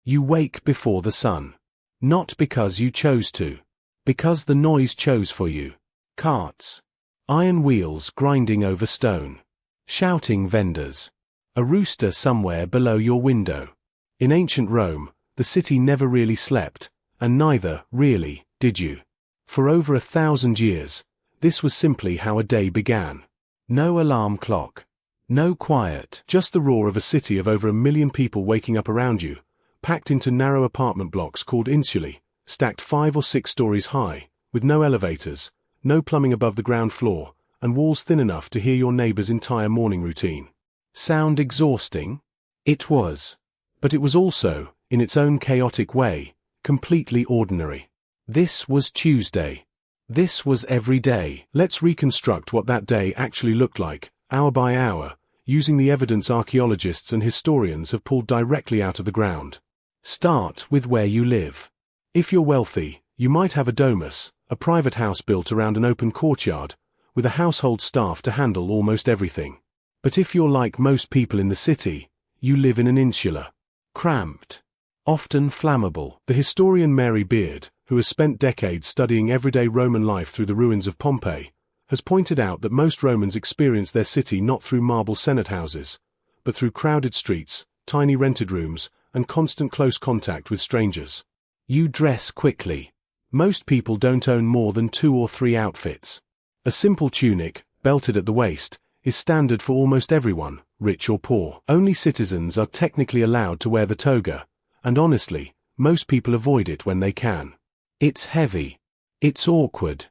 You wake before the sun. Not because you chose to. Because the noise chose for you. Carts. Iron wheels grinding over stone. Shouting vendors. A rooster somewhere below your window. In ancient Rome, the city never really slept, and neither, really, did you. For over 1,000 years, this was simply how a day began. No alarm clock. No quiet. Just the roar of a city of over 1 million people waking up around you, packed into narrow apartment blocks called insulae, stacked 5 or 6 stories high, with no elevators, no plumbing above the ground floor, and walls thin enough to hear your neighbor's entire morning routine. Sound exhausting? It was. But it was also, in its own chaotic way, completely ordinary. This was Tuesday. This was every day. Let's reconstruct what that day actually looked like, hour by hour, using the evidence archaeologists and historians have pulled directly out of the ground. Start with where you live. If you're wealthy, you might have a domus, a private house built around an open courtyard, with a household staff to handle almost everything. But if you're like most people in the city, you live in an insula. Cramped. Often flammable. The historian Mary Beard, who has spent decades studying everyday Roman life through the ruins of Pompeii, has pointed out that most Romans experienced their city not through marble senate houses, but through crowded streets, tiny rented rooms, and constant close contact with strangers. You dress quickly. Most people don't own more than 2 or 3 outfits. A simple tunic, belted at the waist, is standard for almost everyone, rich or poor. Only citizens are technically allowed to wear the toga, and honestly, most people avoid it when they can. It's heavy. It's awkward.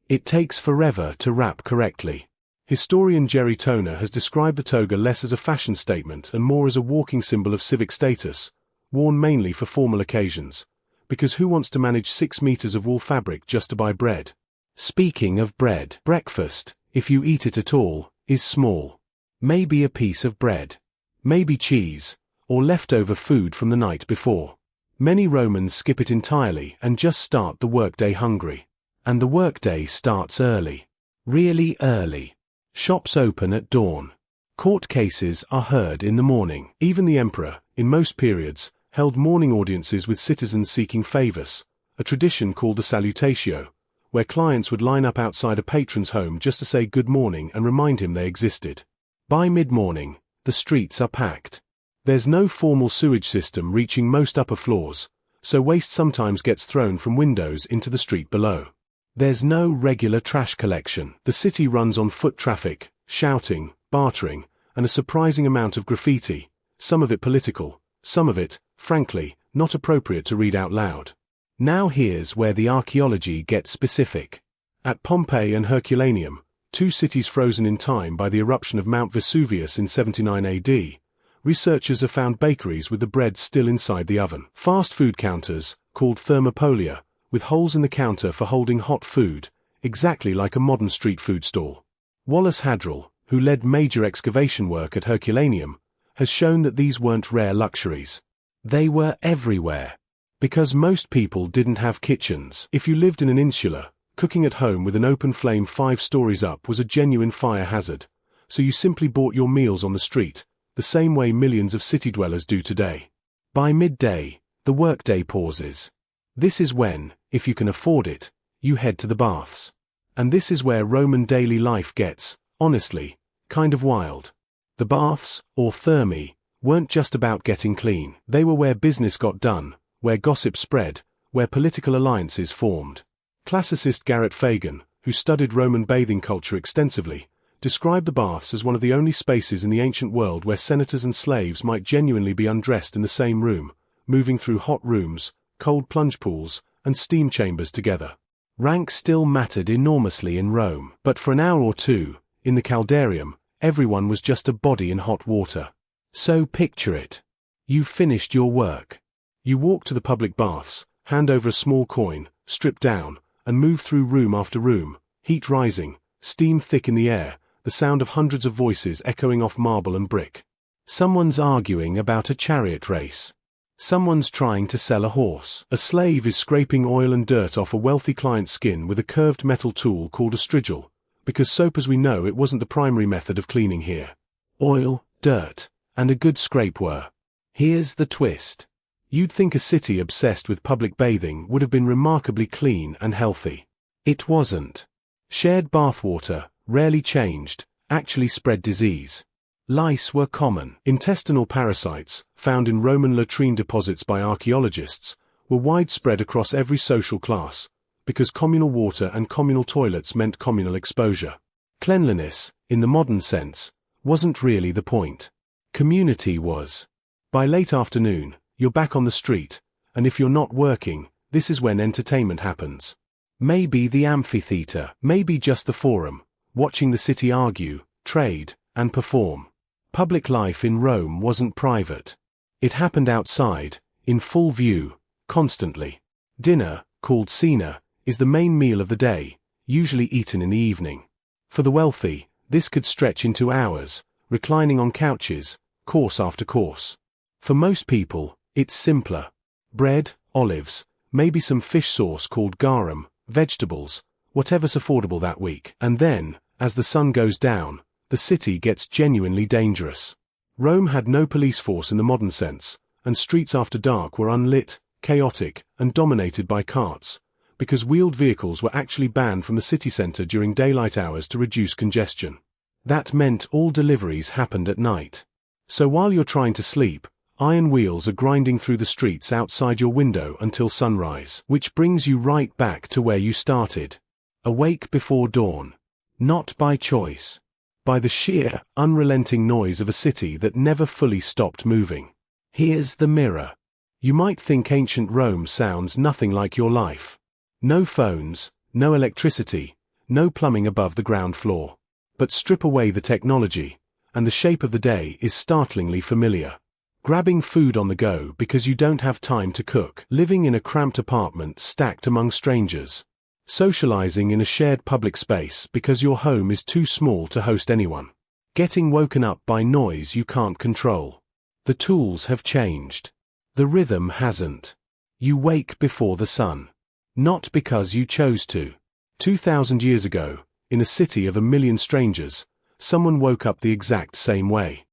It takes forever to wrap correctly. Historian Jerry Toner has described the toga less as a fashion statement and more as a walking symbol of civic status, worn mainly for formal occasions, because who wants to manage 6 meters of wool fabric just to buy bread? Speaking of bread, breakfast, if you eat it at all, is small. Maybe a piece of bread. Maybe cheese, or leftover food from the night before. Many Romans skip it entirely and just start the workday hungry. And the workday starts early. Really early. Shops open at dawn. Court cases are heard in the morning. Even the emperor, in most periods, held morning audiences with citizens seeking favors, a tradition called the salutatio, where clients would line up outside a patron's home just to say good morning and remind him they existed. By mid-morning, the streets are packed. There's no formal sewage system reaching most upper floors, so waste sometimes gets thrown from windows into the street below. There's no regular trash collection. The city runs on foot traffic, shouting, bartering, and a surprising amount of graffiti, some of it political, some of it, frankly, not appropriate to read out loud. Now here's where the archaeology gets specific. At Pompeii and Herculaneum, 2 cities frozen in time by the eruption of Mount Vesuvius in 79 AD, researchers have found bakeries with the bread still inside the oven. Fast food counters, called thermopolia, with holes in the counter for holding hot food, exactly like a modern street food stall. Wallace Hadrill, who led major excavation work at Herculaneum, has shown that these weren't rare luxuries. They were everywhere. Because most people didn't have kitchens. If you lived in an insula, cooking at home with an open flame 5 stories up was a genuine fire hazard, so you simply bought your meals on the street, the same way millions of city dwellers do today. By midday, the workday pauses. This is when, if you can afford it, you head to the baths. And this is where Roman daily life gets, honestly, kind of wild. The baths, or thermae, weren't just about getting clean. They were where business got done, where gossip spread, where political alliances formed. Classicist Garrett Fagan, who studied Roman bathing culture extensively, described the baths as one of the only spaces in the ancient world where senators and slaves might genuinely be undressed in the same room, moving through hot rooms, cold plunge pools, and steam chambers together. Rank still mattered enormously in Rome, but for an hour or two, in the caldarium, everyone was just a body in hot water. So picture it. You've finished your work. You walk to the public baths, hand over a small coin, strip down, and move through room after room, heat rising, steam thick in the air, the sound of hundreds of voices echoing off marble and brick. Someone's arguing about a chariot race. Someone's trying to sell a horse. A slave is scraping oil and dirt off a wealthy client's skin with a curved metal tool called a strigil, because soap as we know it wasn't the primary method of cleaning here. Oil, dirt, and a good scrape were. Here's the twist. You'd think a city obsessed with public bathing would have been remarkably clean and healthy. It wasn't. Shared bathwater, rarely changed, actually spread disease. Lice were common. Intestinal parasites, found in Roman latrine deposits by archaeologists, were widespread across every social class, because communal water and communal toilets meant communal exposure. Cleanliness, in the modern sense, wasn't really the point. Community was. By late afternoon, you're back on the street, and if you're not working, this is when entertainment happens. Maybe the amphitheater, maybe just the forum, watching the city argue, trade, and perform. Public life in Rome wasn't private. It happened outside, in full view, constantly. Dinner, called cena, is the main meal of the day, usually eaten in the evening. For the wealthy, this could stretch into hours, reclining on couches, course after course. For most people, it's simpler. Bread, olives, maybe some fish sauce called garum, vegetables, whatever's affordable that week. And then, as the sun goes down, the city gets genuinely dangerous. Rome had no police force in the modern sense, and streets after dark were unlit, chaotic, and dominated by carts, because wheeled vehicles were actually banned from the city center during daylight hours to reduce congestion. That meant all deliveries happened at night. So while you're trying to sleep, iron wheels are grinding through the streets outside your window until sunrise, which brings you right back to where you started. Awake before dawn. Not by choice. By the sheer, unrelenting noise of a city that never fully stopped moving. Here's the mirror. You might think ancient Rome sounds nothing like your life. No phones, no electricity, no plumbing above the ground floor. But strip away the technology, and the shape of the day is startlingly familiar. Grabbing food on the go because you don't have time to cook. Living in a cramped apartment stacked among strangers. Socializing in a shared public space because your home is too small to host anyone. Getting woken up by noise you can't control. The tools have changed. The rhythm hasn't. You wake before the sun. Not because you chose to. 2,000 years ago, in a city of 1 million strangers, someone woke up the exact same way.